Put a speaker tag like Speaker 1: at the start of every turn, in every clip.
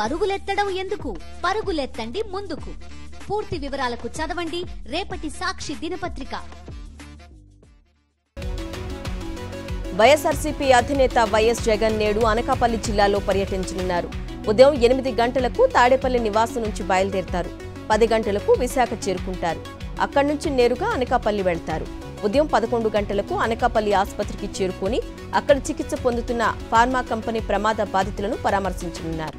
Speaker 1: పరుగులెత్తడం ఎందుకు? పరుగులెత్తండి ముందుకు. పూర్తి వివరాలకు చదవండి రేపటి సాక్షి దినపత్రిక.
Speaker 2: వైఎస్ఆర్సీపీ అధినేత వైఎస్ జగన్ నేడు అనకాపల్లి జిల్లాలో పర్యటించనున్నారు. ఉదయం 8 గంటలకు తాడేపల్లి నివాసం నుంచి బయలుదేరతారు. 10 గంటలకు విశాఖ చేరుకుంటారు. అక్కడి నుంచి నేరుగా అనకాపల్లి వెళ్తారు. ఉదయం 11 గంటలకు అనకాపల్లి ఆసుపత్రికి చేరుకుని అక్కడ చికిత్స పొందుతున్న ఫార్మా కంపెనీ ప్రమాద బాధితులను పరామర్శించనున్నారు.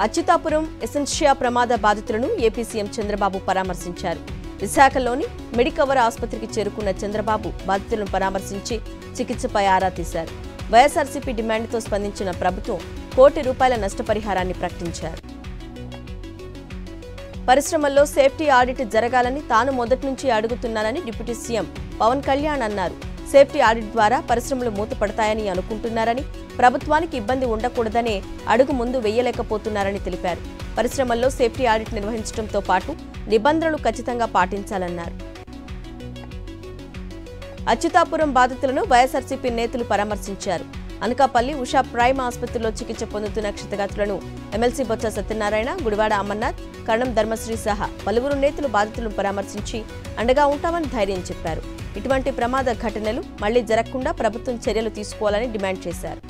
Speaker 2: అచ్యుతాపురం ఎసెన్షియా ప్రమాద బాధితులను ఏపీ సీఎం చంద్రబాబు పరామర్శించారు. విశాఖలోని మెడికవర్ ఆసుపత్రికి చేరుకున్న చంద్రబాబు బాధితులను పరామర్శించి చికిత్సపై ఆరా తీశారు. వైఎస్ఆర్సీపీ డిమాండ్తో స్పందించిన ప్రభుత్వం ₹1 కోటి నష్టపరిహారాన్ని ప్రకటించారు. పరిశ్రమల్లో సేఫ్టీ ఆడిట్ జరగాలని తాను మొదటి నుంచి అడుగుతున్నానని డిప్యూటీ సీఎం పవన్ కళ్యాణ్ అన్నారు. సేఫ్టీ ఆడిట్ ద్వారా పరిశ్రమలు మూతపడతాయని అనుకుంటున్నారని, ప్రభుత్వానికి ఇబ్బంది ఉండకూడదనే అడుగు ముందు వేయలేకపోతున్నారని తెలిపారు. పరిశ్రమల్లో సేఫ్టీ ఆడిట్ నిర్వహించడంతో పాటు నిబంధనలు ఖచ్చితంగా పాటించాలన్నారు. అచ్యుతాపురం బాధితులను వైఎస్ఆర్సీపీ నేతలు పరామర్శించారు. అనకాపల్లి ఉషా ప్రైమ్ ఆసుపత్రిలో చికిత్స పొందుతున్న క్షతగాత్రులను ఎమ్మెల్సీ బొత్స సత్యనారాయణ, గుడివాడ అమర్నాథ్, కరణం ధర్మశ్రీ సహా పలువురు నేతలు బాధితులను పరామర్శించి అండగా ఉంటామని ధైర్యం చెప్పారు. ఇటువంటి ప్రమాద ఘటనలు మళ్లీ జరగకుండా ప్రభుత్వం చర్యలు తీసుకోవాలని డిమాండ్ చేశారు.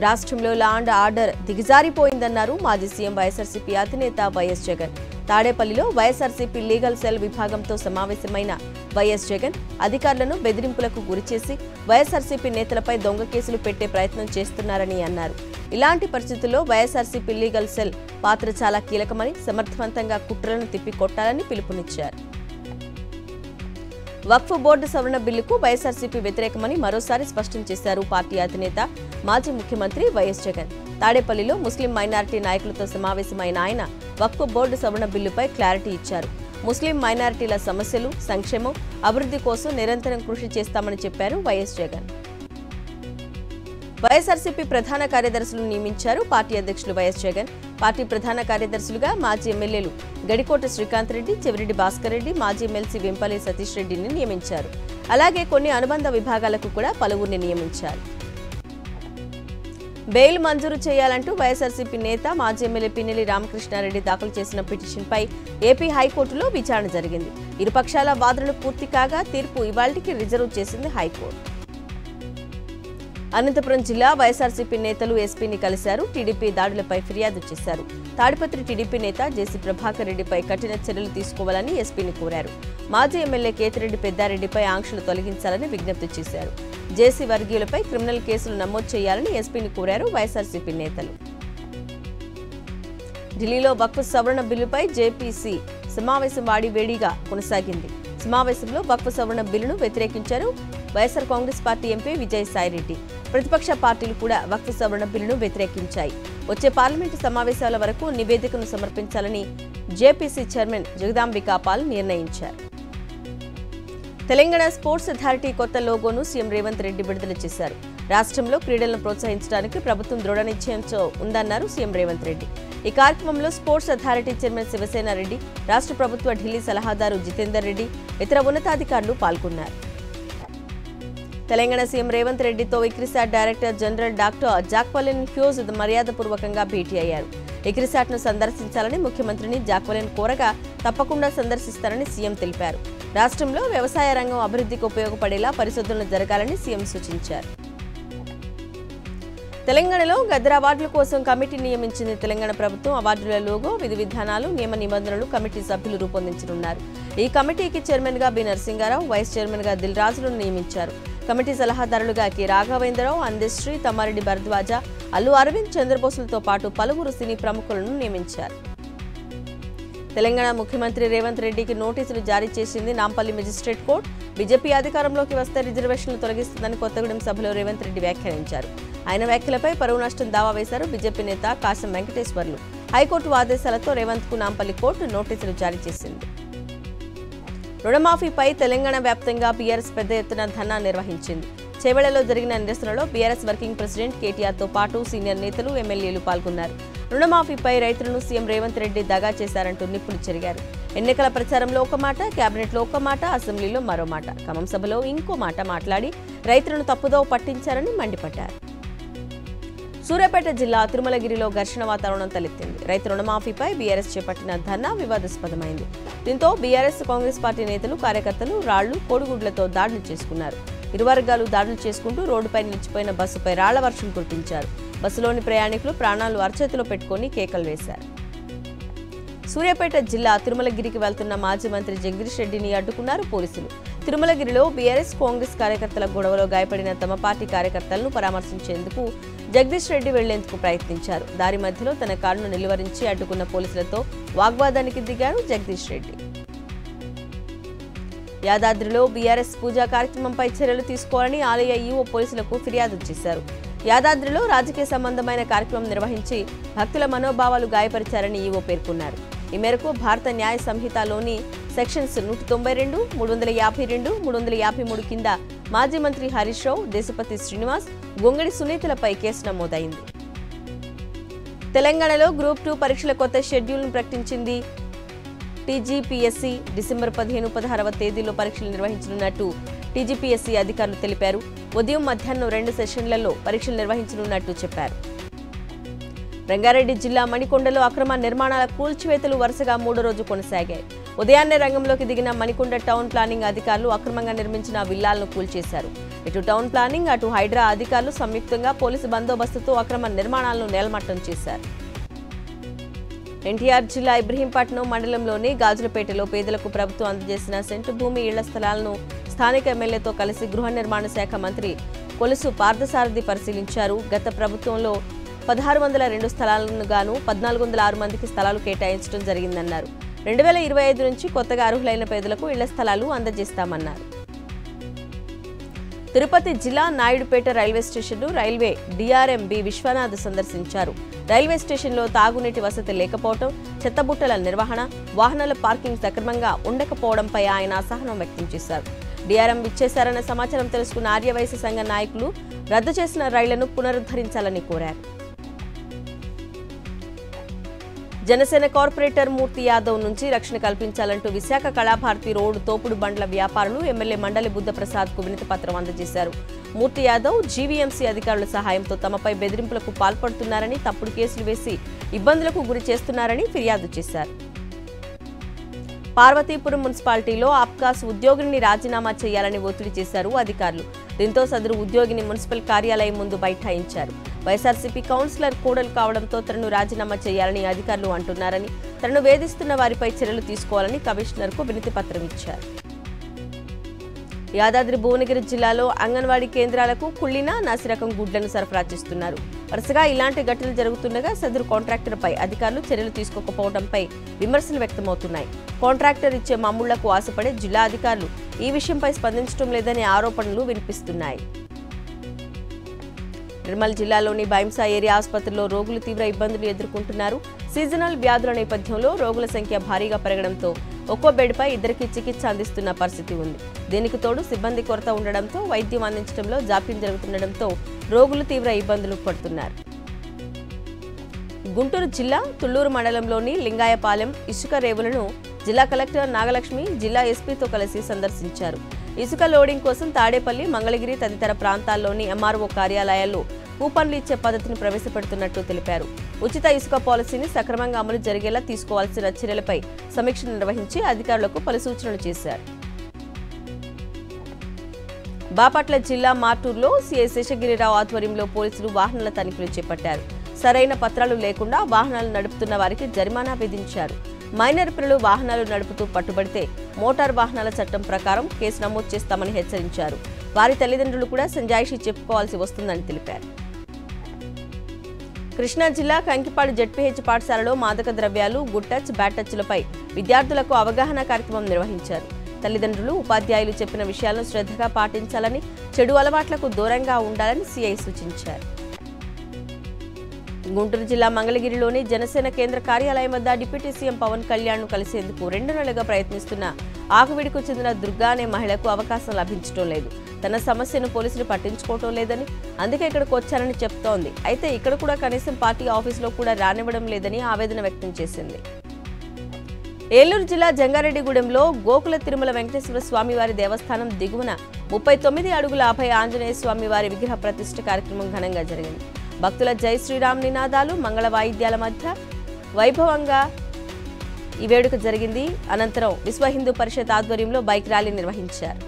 Speaker 2: రాష్ట్రంలో లా అండ్ ఆర్డర్ దిగజారిపోయిందన్నారు మాజీ సీఎం వైఎస్ఆర్సీపీ అధినేత వైఎస్ జగన్. తాడేపల్లిలో వైఎస్ఆర్సీపీ లీగల్ సెల్ విభాగంతో సమావేశమైన వైఎస్ జగన్ అధికారులను బెదిరింపులకు గురిచేసి వైఎస్ఆర్సీపీ నేతలపై దొంగ కేసులు పెట్టే ప్రయత్నం చేస్తున్నారని అన్నారు. ఇలాంటి పరిస్థితుల్లో వైఎస్ఆర్సీపీ లీగల్ సెల్ పాత్ర చాలా కీలకమని, సమర్థవంతంగా కుట్రలను తిప్పికొట్టాలని పిలుపునిచ్చారు. వక్ఫ్ బోర్డు సవరణ బిల్లుకు వైఎస్ఆర్సీపీ వ్యతిరేకమని మరోసారి స్పష్టం చేశారు పార్టీ అధినేత, మాజీ ముఖ్యమంత్రి వైఎస్ జగన్. తాడేపల్లిలో ముస్లిం మైనారిటీ నాయకులతో సమావేశమైన ఆయన వక్ఫ్ బోర్డు సవరణ బిల్లుపై క్లారిటీ ఇచ్చారు. ముస్లిం మైనారిటీల సమస్యలు, సంక్షేమం, అభివృద్ధి కోసం నిరంతరం కృషి చేస్తామని చెప్పారు వైఎస్ జగన్. వైఎస్ఆర్సీపీ ప్రధాన కార్యదర్శులను నియమించారు పార్టీ అధ్యక్షులు వైఎస్ జగన్. పార్టీ ప్రధాన కార్యదర్శులుగా మాజీ ఎమ్మెల్యేలు గడికోట శ్రీకాంత్ రెడ్డి, చెవిరెడ్డి భాస్కర్ రెడ్డి, మాజీ ఎమ్మెల్సీ వెంపల్లి సతీష్ రెడ్డిని నియమించారు. అలాగే కొన్ని అనుబంధ విభాగాలకు కూడా పలువురిని నియమించారు. బెయిల్ మంజూరు చేయాలంటూ వైఎస్ఆర్సీపీ నేత, మాజీ ఎమ్మెల్యే పిన్నెల్లి రామకృష్ణారెడ్డి దాఖలు చేసిన పిటిషన్పై ఏపీ హైకోర్టులో విచారణ జరిగింది. ఇరుపక్షాల వాదనలు పూర్తి కాగా తీర్పు ఇవాళ్టికి రిజర్వ్ చేసింది హైకోర్టు. అనంతపురం జిల్లా వైఎస్ఆర్సీపీ నేతలు ఎస్పీని కలిశారు. టీడీపీ దాడులపై ఫిర్యాదు చేశారు. తాడిపత్రి టీడీపీ నేత జేసీ ప్రభాకర్ రెడ్డిపై కఠిన చర్యలు తీసుకోవాలని ఎస్పీని కోరారు. మాజీ ఎమ్మెల్యే కేతిరెడ్డి పెద్దారెడ్డిపై ఆంక్షలు తొలగించాలని విజ్ఞప్తి చేశారు. జేసీ వర్గీయులపై క్రిమినల్ కేసులు నమోదు చేయాలని ఎస్పీని కోరారు వైఎస్ఆర్సీపీ నేతలు. ఢిల్లీలో వక్ఫ్ సవరణ బిల్లుపై జేపీసీ సమావేశం వాడివేడిగా కొనసాగింది. సమావేశంలో వక్ఫ్ సవరణ బిల్లును వ్యతిరేకించారు వైఎస్ఆర్ కాంగ్రెస్ పార్టీ ఎంపీ విజయసాయిరెడ్డి. ప్రతిపక్ష పార్టీలు కూడా వక్ఫ్ సవరణ బిల్లును వ్యతిరేకించాయి. వచ్చే పార్లమెంటు సమావేశాల వరకు నివేదికను సమర్పించాలని జేపీసీ చైర్మన్ జగదాంబికా పాల్ నిర్ణయించారు. తెలంగాణ స్పోర్ట్స్ అథారిటీ కొత్త లోగోను సీఎం రేవంత్ రెడ్డి విడుదల చేశారు. రాష్ట్రంలో క్రీడలను ప్రోత్సహించడానికి ప్రభుత్వం దృఢ నిశ్చయంతో ఉందన్నారు సీఎం రేవంత్ రెడ్డి. ఈ కార్యక్రమంలో sports authority chairman Shivasena Reddy, రాష్ట్ర ప్రభుత్వ ఢిల్లీ సలహాదారు జితేందర్ రెడ్డి, ఇతర ఉన్నతాధికారులు పాల్గొన్నారు. తెలంగాణ సీఎం రేవంత్ రెడ్డితో ICRISAT director general doctor Jacqueline huge మర్యాదపూర్వకంగా భేటీ అయ్యారు. ఇక్రిసాట్ను సందర్శించాలని ముఖ్యమంత్రిని జాక్వలిన్ కోరగా తప్పకుండా సందర్శిస్తారని సీఎం తెలిపారు. రాష్ట్రంలో వ్యవసాయ రంగం అభివృద్ధికి ఉపయోగపడేలా పరిశోధనలు జరగాలని సీఎం సూచించారు. తెలంగాణలో గద్దర్ అవార్డుల కోసం కమిటీ నియమించింది తెలంగాణ ప్రభుత్వం. అవార్డుల లోగో, విధి విధానాలు, నియమ నిబంధనలు కమిటీ సభ్యులు రూపొందించనున్నారు. ఈ కమిటీకి చైర్మన్ గా బి నరసింగారావు, వైస్ చైర్మన్ గా దిల్ రాజులను నియమించారు. కమిటీ సలహాదారులుగా కె రాఘవేంద్రరావు, అందశ్రీ, తమ్మారెడ్డి భరద్వాజ, అల్లు అరవింద్, చంద్రబోసులతో పాటు పలువురు సినీ ప్రముఖులను నియమించారు. తెలంగాణ ముఖ్యమంత్రి రేవంత్ రెడ్డికి నోటీసులు జారీ చేసింది నాంపల్లి మెజిస్ట్రేట్ కోర్టు. బీజేపీ అధికారంలోకి వస్తే రిజర్వేషన్లు తొలగిస్తుందని కొత్తగూడెం సభలో రేవంత్ రెడ్డి వ్యాఖ్యానించారు. ఆయన వ్యాఖ్యలపై పరువు నష్టం దావా వేశారు బీజేపీ నేత కాసం వెంకటేశ్వర్లు. హైకోర్టు ఆదేశాలతో రేవంత్ కు నాంపల్లి కోర్టు నోటీసులు జారీ చేసింది. రుణమాఫీపై తెలంగాణ వ్యాప్తంగా బీఆర్ఎస్ పెద్ద ఎత్తున ధర్నా నిర్వహించింది. చేవెళ్లలో జరిగిన నిరసనలో బీఆర్ఎస్ వర్కింగ్ ప్రెసిడెంట్ కేటీఆర్ తో పాటు సీనియర్ నేతలు, ఎమ్మెల్యేలు పాల్గొన్నారు. రుణమాఫీపై రైతులను సీఎం రేవంత్ రెడ్డి దగా చేశారంటూ నిప్పులు చెరిగారు. ఎన్నికల ప్రచారంలో ఒక మాట, కేబినెట్లో ఒక మాట, అసెంబ్లీలో మరో మాట, ఖమ్మం సభలో ఇంకో మాట మాట్లాడి రైతులను తప్పుదోవ పట్టించారని మండిపడ్డారు. సూర్యాపేట జిల్లా తిరుమలగిరిలో ఘర్షణ వాతావరణం తలెత్తింది. రైతు రుణమాఫీపై బీఆర్ఎస్ చేపట్టిన ధర్నా వివాదాస్పదమైంది. దీంతో బీఆర్ఎస్ కాంగ్రెస్ పార్టీ నేతలు కార్యకర్తలు రాళ్లు కోడిగుడ్లతో దాడులు చేసుకున్నారు. ఇరు వర్గాలు దాడులు చేసుకుంటూ రోడ్డుపై నిలిచిపోయిన బస్సుపై రాళ్ల వర్షం కురిపించారు. బస్సులోని ప్రయాణికులు ప్రాణాలు అరచేతిలో పెట్టుకుని కేకలు వేశారు. సూర్యాపేట జిల్లా తిరుమలగిరికి వెళ్తున్న మాజీ మంత్రి జగదీష్ రెడ్డిని అడ్డుకున్నారు పోలీసులు. తిరుమలగిరిలో బీఆర్ఎస్ కాంగ్రెస్ కార్యకర్తల గొడవలో గాయపడిన తమ పార్టీ కార్యకర్తలను పరామర్శించేందుకు జగదీష్ రెడ్డి వెళ్లేందుకు ప్రయత్నించారు. దారి మధ్యలో తన కారును నిలువరించి అడ్డుకున్న పోలీసులతో వాగ్వాదానికి దిగారు జగదీష్ రెడ్డి. యాదాద్రిలో బీఆర్ఎస్ పూజా కార్యక్రమంపై చర్యలు తీసుకోవాలని ఆలయ ఈవో పోలీసులకు ఫిర్యాదు చేశారు. యాదాద్రిలో రాజకీయ సంబంధమైన కార్యక్రమం నిర్వహించి భక్తుల మనోభావాలు గాయపరిచారని ఈవో పేర్కొన్నారు. ఈ మేరకు భారత న్యాయ సంహితలోని సెక్షన్స్ 192, 352, 353 కింద మాజీ మంత్రి హరీష్ రావు, దేశపతి శ్రీనివాస్, గొంగడి సునీతలపై కేసు నమోదైంది. తెలంగాణలో గ్రూప్ 2 పరీక్షల కొత్త షెడ్యూల్ను ప్రకటించింది. టీజీపీఎస్సీ డిసెంబర్ 15, 16వ తేదీలో పరీక్షలు నిర్వహించనున్నట్టు టీజీపీఎస్సీ అధికారులు తెలిపారు. ఉదయం మధ్యాహ్నం 2 సెషన్లలో పరీక్షలు నిర్వహించనున్నట్టు చెప్పారు. రంగారెడ్డి జిల్లా మణికొండలో అక్రమ నిర్మాణాల కూల్చివేతలు వరుసగా 3వ రోజు కొనసాగాయి. ఉదయాన్నే రంగంలోకి దిగిన మణికొండ టౌన్ ప్లానింగ్ అధికారులు అక్రమంగా నిర్మించిన విల్లాలను కూల్చేశారు. ఇటు టౌన్ ప్లానింగ్, అటు హైడ్రా అధికారులు సంయుక్తంగా పోలీసు బందోబస్తుతో అక్రమ నిర్మాణాలను నేలమట్టం చేశారు. ఎన్టీఆర్ జిల్లా ఇబ్రహీంపట్నం మండలంలోని గాజులపేటలో పేదలకు ప్రభుత్వం అందజేసిన సెంటు భూమి ఇళ్ల స్థలాలను స్థానిక ఎమ్మెల్యేతో కలిసి గృహ నిర్మాణ శాఖ మంత్రి కొలుసు పార్థసారథి పరిశీలించారు. గత ప్రభుత్వంలో 1602 స్థలాలను గాను 1406 మందికి స్థలాలు కేటాయించడం జరిగిందన్నారు. 2025 నుంచి కొత్తగా అర్హులైన పేదలకు ఇళ్ల స్థలాలు అందజేస్తామన్నారు. తిరుపతి జిల్లా నాయుడుపేట రైల్వే స్టేషన్ను రైల్వే డీఆర్ఎం బి విశ్వనాథ్ సందర్శించారు. రైల్వే స్టేషన్లో తాగునీటి వసతి లేకపోవడం, చెత్తబుట్టల నిర్వహణ, వాహనాల పార్కింగ్ సక్రమంగా ఉండకపోవడంపై ఆయన అసహనం వ్యక్తం చేశారు. డీఆర్ఎం ఇచ్చేశారన్న సమాచారం తెలుసుకున్న ఆర్యవైశ్య సంఘ నాయకులు రద్దు చేసిన రైళ్లను పునరుద్ధరించాలని కోరారు. జనసేన కార్పొరేటర్ మూర్తి యాదవ్ నుంచి రక్షణ కల్పించాలంటూ విశాఖ కళాభారతి రోడ్డు తోపుడు బండ్ల వ్యాపారులు ఎమ్మెల్యే మండలి బుద్ధప్రసాద్కు వినతి పత్రం అందజేశారు. మూర్తి యాదవ్ జీవీఎంసీ అధికారుల సహాయంతో తమపై బెదిరింపులకు పాల్పడుతున్నారని, తప్పుడు కేసులు వేసి ఇబ్బందులకు గురి చేస్తున్నారని ఫిర్యాదు చేశారు. పార్వతీపురం మున్సిపాలిటీలో ఆప్కాస్ ఉద్యోగిని రాజీనామా చేయాలని ఒత్తిడి చేశారు అధికారులు. దీంతో సదరు ఉద్యోగిని మున్సిపల్ కార్యాలయం ముందు బైఠాయించారు. వైఎస్ఆర్సీపీ కౌన్సిలర్ కోడలు కావడంతో తనను రాజీనామా చేయాలని అధికారులు అంటున్నారని, తనను వేధిస్తున్న వారిపై చర్యలు తీసుకోవాలని కమిషనర్కు వినతి పత్రం ఇచ్చారు. యాదాద్రి భువనగిరి జిల్లాలో అంగన్వాడీ కేంద్రాలకు కుళ్ళిన నాసిరకం గుడ్లను సరఫరా చేస్తున్నారు. వరుసగా ఇలాంటి ఘటనలు జరుగుతుండగా సదరు కాంట్రాక్టర్పై అధికారులు చర్యలు తీసుకోకపోవడంపై విమర్శలు వ్యక్తమవుతున్నాయి. కాంట్రాక్టర్ ఇచ్చే మామూళ్లకు ఆశపడే జిల్లా అధికారులు ఈ విషయంపై స్పందించడం లేదనే ఆరోపణలు వినిపిస్తున్నాయి. నిర్మల్ జిల్లాలోని బైంసా ఏరియా ఆసుపత్రిలో రోగులు తీవ్ర ఇబ్బందులు ఎదుర్కొంటున్నారు. సీజనల్ వ్యాధుల నేపథ్యంలో రోగుల సంఖ్య భారీగా పెరగడంతో ఒక్కో బెడ్పై 2కి చికిత్స అందిస్తున్న పరిస్థితి ఉంది. దీనికి తోడు సిబ్బంది కొరత ఉండడంతో వైద్యం అందించడంలో జాప్యం జరుగుతుండటంతో రోగులు తీవ్ర ఇబ్బందులు పడుతున్నారు. గుంటూరు జిల్లా తుళ్లూరు మండలంలోని లింగాయపాలెం ఇసుక రేవులను జిల్లా కలెక్టర్ నాగలక్ష్మి జిల్లా ఎస్పీతో కలిసి సందర్శించారు. ఇసుక లోడింగ్ కోసం తాడేపల్లి, మంగళగిరి తదితర ప్రాంతాల్లోని ఎంఆర్ఓ కార్యాలయాల్లో కూపన్లు ఇచ్చే పద్ధతిని ప్రవేశపెడుతున్నట్టు తెలిపారు. ఉచిత ఇసుక పాలసీని సక్రమంగా అమలు జరిగేలా తీసుకోవాల్సిన చర్యలపై సమీక్ష నిర్వహించి అధికారులకు పలు సూచనలు చేశారు. బాపట్ల జిల్లా మార్టూరులో సీఐ శేషగిరిరావు ఆధ్వర్యంలో పోలీసులు వాహనాల తనిఖీలు చేపట్టారు. సరైన పత్రాలు లేకుండా వాహనాలు నడుపుతున్న వారికి జరిమానా విధించారు. మైనర్ పిల్లలు వాహనాలు నడుపుతూ పట్టుబడితే మోటార్ వాహనాల చట్టం ప్రకారం కేసు నమోదు చేస్తామని హెచ్చరించారు. వారి తల్లిదండ్రులు కూడా సంజాయిషీ చెప్పుకోవాల్సి వస్తుందని తెలిపారు. కృష్ణా జిల్లా కంకిపాడు జెడ్పీహెచ్ పాఠశాలలో మాదక ద్రవ్యాలు, గుడ్ టచ్, బ్యాడ్ టచ్లపై విద్యార్థులకు అవగాహన కార్యక్రమం నిర్వహించారు. తల్లిదండ్రులు, ఉపాధ్యాయులు చెప్పిన విషయాలను శ్రద్ధగా పాటించాలని, చెడు అలవాట్లకు దూరంగా ఉండాలని సీఐ సూచించారు. గుంటూరు జిల్లా మంగళగిరిలోని జనసేన కేంద్ర కార్యాలయం వద్ద డిప్యూటీ సీఎం పవన్ కళ్యాణ్ ను కలిసేందుకు 2 నెలలుగా ప్రయత్నిస్తున్న ఆకువిడికు చెందిన దుర్గా అనే మహిళకు అవకాశం లభించడం లేదు. తన సమస్యను పోలీసులు పట్టించుకోవటం లేదని, అందుకే ఇక్కడికి వచ్చారని చెప్తోంది. అయితే ఇక్కడ కూడా కనీసం పార్టీ ఆఫీసులో కూడా రానివ్వడం లేదని ఆవేదన వ్యక్తం చేసింది. ఏలూరు జిల్లా జంగారెడ్డిగూడెంలో గోకుల తిరుమల వెంకటేశ్వర స్వామివారి దేవస్థానం దిగువన 39 అడుగుల 50 ఆంజనేయ స్వామివారి విగ్రహ ప్రతిష్ఠ కార్యక్రమం ఘనంగా జరిగింది. భక్తుల జై శ్రీరామ్ నినాదాలు, మంగళ వాయిద్యాల మధ్య వైభవంగా ఈ వేడుక జరిగింది. అనంతరం విశ్వ హిందూ పరిషత్ ఆధ్వర్యంలో బైక్ ర్యాలీ నిర్వహించారు.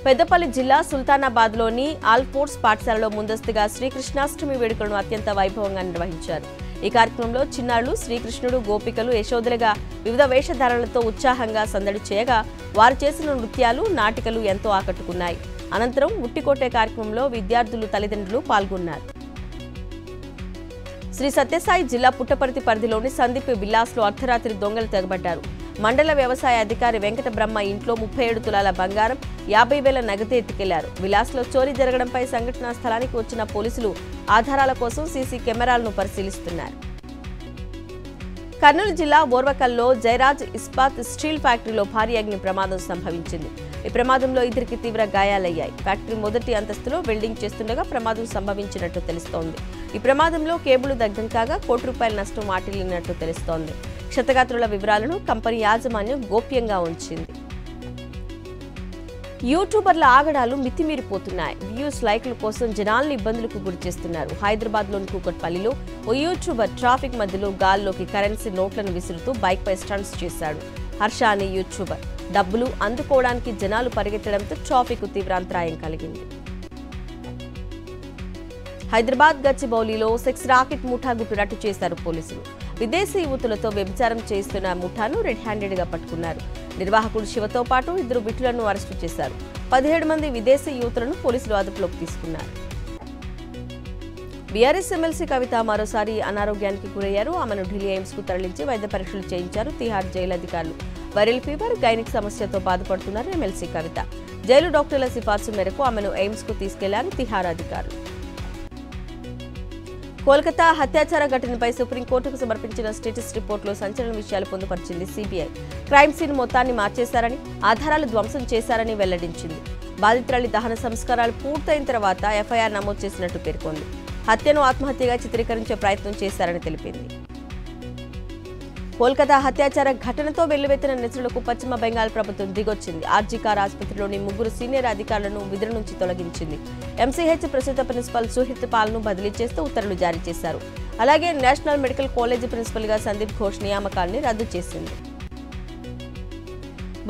Speaker 2: పెద్దపల్లి జిల్లా సుల్తానాబాద్లోని ఆల్ఫోర్స్ పాఠశాలలో ముందస్తుగా శ్రీకృష్ణాష్టమి వేడుకలను అత్యంత వైభవంగా నిర్వహించారు. ఈ కార్యక్రమంలో చిన్నారులు శ్రీకృష్ణుడు, గోపికలు యశోదలుగా వివిధ వేషధారణలతో ఉత్సాహంగా సందడి చేయగా వారు చేసిన నృత్యాలు, నాటికలు ఎంతో ఆకట్టుకున్నాయి. అనంతరం ఉట్టికొట్టే కార్యక్రమంలో విద్యార్థులు, తల్లిదండ్రులు పాల్గొన్నారు. శ్రీ సత్యసాయి జిల్లా పుట్టపర్తి పరిధిలోని సందీప్ విల్లాస్లో అర్ధరాత్రి దొంగలు తెగబడ్డారు. మండల వ్యవసాయ అధికారి వెంకట బ్రహ్మ ఇంట్లో 37 తులాల బంగారం, 50,000 నగదు ఎత్తుకెళ్లారు. విలాస్లో చోరీ జరగడంపై సంఘటనా స్థలానికి వచ్చిన పోలీసులు ఆధారాల కోసం సీసీ కెమెరాలను పరిశీలిస్తున్నారు. కర్నూలు జిల్లా ఓర్వకల్లో జయరాజ్ ఇస్పాత్ స్టీల్ ఫ్యాక్టరీలో భారీ అగ్ని ప్రమాదం సంభవించింది. ఈ ప్రమాదంలో ఇద్దరికి తీవ్ర గాయాలయ్యాయి. ఫ్యాక్టరీ మొదటి అంతస్తులో వెల్డింగ్ చేస్తుండగా ప్రమాదం సంభవించినట్టు తెలుస్తోంది. ఈ ప్రమాదంలో కేబుల్ దగ్ధం కాగా ₹1,00,00,000 నష్టం వాటిల్లినట్టు తెలుస్తోంది. క్షతగాత్రుల వివరాలను కంపెనీ యాజమాన్యం గోప్యంగా ఉంచింది. యూట్యూబర్ల ఆగడాలు మితిమీరిపోతున్నాయి. వ్యూస్, లైక్ల కోసం జనాల్ని ఇబ్బందులకు గురిచేస్తున్నారు. హైదరాబాద్లోని కూకట్పల్లిలో ఓ యూట్యూబర్ ట్రాఫిక్ మధ్యలో గాల్లోకి కరెన్సీ నోట్లను విసురుతూ బైక్పై స్టంట్స్ చేశాడు. హర్ష అనే యూట్యూబర్ డబ్బులు అందుకోవడానికి జనాలు పరిగెత్తడంతో ట్రాఫిక్ తీవ్ర అంతరాయం కలిగింది. హైదరాబాద్ గచ్చిబౌలిలో సెక్స్ రాకెట్ ముఠా గుట్టు రట్టు చేశారు పోలీసులు. విదేశీ యువతులతో వ్యభిచారం చేస్తున్న ముఠాను రెడ్ హ్యాండెడ్గా పట్టుకున్నారు. నిర్వాహకుడు శివతో పాటు 2 బిట్టులను అరెస్టు చేశారు. 17 మంది విదేశీ యువతులను పోలీసులు అదుపులోకి తీసుకున్నారు. బీఆర్ఎస్ ఎమ్మెల్సీ కవిత మరోసారి అనారోగ్యానికి గురయ్యారు. ఆమెను ఢిల్లీ ఎయిమ్స్ కు తరలించి వైద్య పరీక్షలు చేయించారు తిహార్ జైలు అధికారులు. వైరల్ ఫీవర్, గైనిక్ సమస్యతో బాధపడుతున్నారు ఎమ్మెల్సీ కవిత. జైలు డాక్టర్ల సిఫార్సు మేరకు ఆమెను ఎయిమ్స్ కు తీసుకెళ్లారు తిహార్ అధికారులు. కోల్కతా హత్యాచార ఘటనపై సుప్రీంకోర్టుకు సమర్పించిన స్టేటస్ రిపోర్టులో సంచలన విషయాలు పొందుపరిచింది సీబీఐ. క్రైమ్ సీన్ మొత్తాన్ని మార్చేశారని, ఆధారాలు ధ్వంసం చేశారని వెల్లడించింది. బాధితురాలి దహన సంస్కారాలు పూర్తయిన తర్వాత ఎఫ్ఐఆర్ నమోదు చేసినట్టు పేర్కొంది. హత్యను ఆత్మహత్యగా చిత్రీకరించే ప్రయత్నం చేశారని తెలిపింది. కోల్కతా హత్యాచార ఘటనతో వెల్లువెత్తిన నిరసనలకు పశ్చిమ బెంగాల్ ప్రభుత్వం దిగొచ్చింది. ఆర్జీకార్ ఆసుపత్రిలోని 3 సీనియర్ అధికారులను విధుల నుంచి తొలగించింది. ఎంసీహెచ్ ప్రస్తుత ప్రిన్సిపల్ సుహిత్ పాల్ను బదిలీ చేస్తూ ఉత్తర్వులు జారీ చేశారు. అలాగే నేషనల్ మెడికల్ కాలేజ్ ప్రిన్సిపల్ గా సందీప్ ఘోష్ నియామకాన్ని రద్దు చేసింది.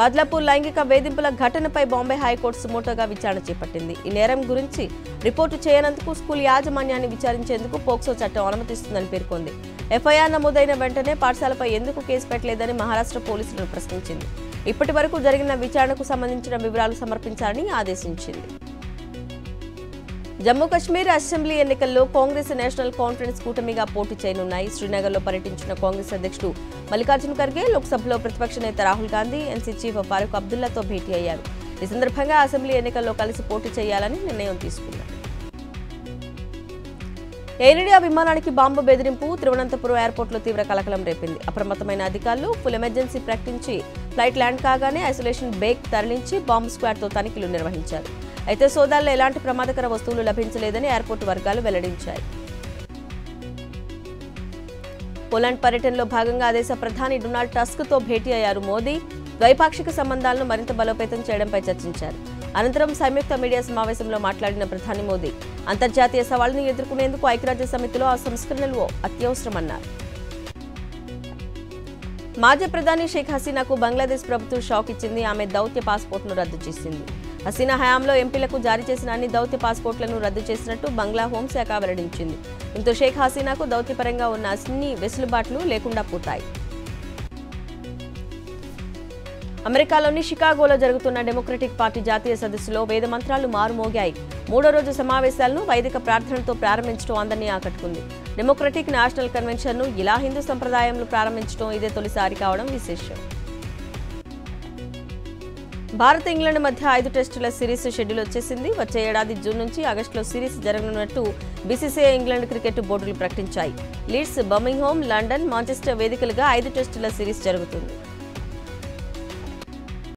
Speaker 2: బద్లాపూర్ లైంగిక వేధింపుల ఘటనపై బాంబే హైకోర్టు సుమోటోగా విచారణ చేపట్టింది. ఈ నేరం గురించి రిపోర్టు చేయనందుకు స్కూల్ యాజమాన్యాన్ని విచారించేందుకు పోక్సో చట్టం అనుమతిస్తుందని పేర్కొంది. ఎఫ్ఐఆర్ నమోదైన వెంటనే పాఠశాలపై ఎందుకు కేసు పెట్టలేదని మహారాష్ట్ర పోలీసులను ప్రశ్నించింది. ఇప్పటి వరకు జరిగిన విచారణకు సంబంధించిన వివరాలు సమర్పించాలని ఆదేశించింది. జమ్మూ కశ్మీర్ అసెంబ్లీ ఎన్నికల్లో కాంగ్రెస్, నేషనల్ కాన్ఫరెన్స్ కూటమిగా పోటీ చేయనున్నాయి. శ్రీనగర్లో పర్యటించిన కాంగ్రెస్ అధ్యక్షుడు మల్లికార్జున ఖర్గే లోక్సభలో ప్రతిపక్ష నేత రాహుల్ గాంధీ, ఎన్సీ చీఫ్ ఫారూక్ అబ్దుల్లాతో భేటీ అయ్యారు. ఈ సందర్భంగా అసెంబ్లీ ఎన్నికల్లో కలిసి పోటీ చేయాలని నిర్ణయం తీసుకున్నారు. ఎయిర్ ఇండియా విమానానికి బాంబు బెదిరింపు తిరువనంతపురం ఎయిర్పోర్ట్లో తీవ్ర కలకలం రేపింది. అప్రమత్తమైన అధికారులు ఫుల్ ఎమర్జెన్సీ ప్రకటించి ఫ్లైట్ ల్యాండ్ కాగానే ఐసోలేషన్ బేగ్ తరలించి బాంబు స్క్వాడ్తో తనిఖీలు నిర్వహించారు. అయితే సోదాల్లో ఎలాంటి ప్రమాదకర వస్తువులు లభించలేదని ఎయిర్పోర్టు వర్గాలు వెల్లడించాయి. పోలాండ్ పర్యటనలో భాగంగా ఆ దేశ ప్రధాని డొనాల్డ్ టస్క్ తో భేటీ అయ్యారు మోదీ. ద్వైపాక్షిక సంబంధాలను మరింత బలోపేతం చేయడంపై చర్చించారు. అనంతరం సంయుక్త మీడియా సమావేశంలో మాట్లాడిన ప్రధాని మోదీ అంతర్జాతీయ సవాళ్లను ఎదుర్కొనేందుకు ఐక్యరాజ్య సమితిలో ఆ సంస్కరణలు అత్యవసరమన్నారు. మాజీ ప్రధాని షేక్ హసీనాకు బంగ్లాదేశ్ ప్రభుత్వం షాక్ ఇచ్చింది. ఆమె దౌత్య పాస్పోర్ట్ను రద్దు చేసింది. హసీనా హయాంలో ఎంపీలకు జారీ చేసిన అన్ని దౌత్య పాస్పోర్ట్లను రద్దు చేసినట్టు బంగ్లా హోంశాఖ వెల్లడించింది. దీంతో షేక్ హసీనాకు దౌత్యపరంగా ఉన్న అన్ని వెసులుబాట్లు లేకుండా పోతాయి. అమెరికాలోని షికాగోలో జరుగుతున్న డెమోక్రటిక్ పార్టీ జాతీయ సదస్సులో వేద మంత్రాలు మారుమోగాయి. 3వ రోజు సమావేశాలను వైదిక ప్రార్థనలతో ప్రారంభించడం అందరినీ ఆకట్టుకుంది. డెమోక్రటిక్ నేషనల్ కన్వెన్షన్ను ఇలా హిందూ సంప్రదాయంలో ప్రారంభించడం ఇదే తొలిసారి కావడం విశేషం. భారత్, ఇంగ్లాండ్ మధ్య 5 టెస్టుల సిరీస్ షెడ్యూల్ వచ్చేసింది. వచ్చే ఏడాది జూన్ నుంచి ఆగస్టులో సిరీస్ జరగనున్నట్టు బీసీసీఐ ఇంగ్లాండ్ క్రికెట్ బోర్డులు ప్రకటించాయి. లీడ్స్, బర్మింగ్హామ్, లండన్, మాంచెస్టర్ వేదికలుగా 5 టెస్టుల సిరీస్ జరుగుతుంది.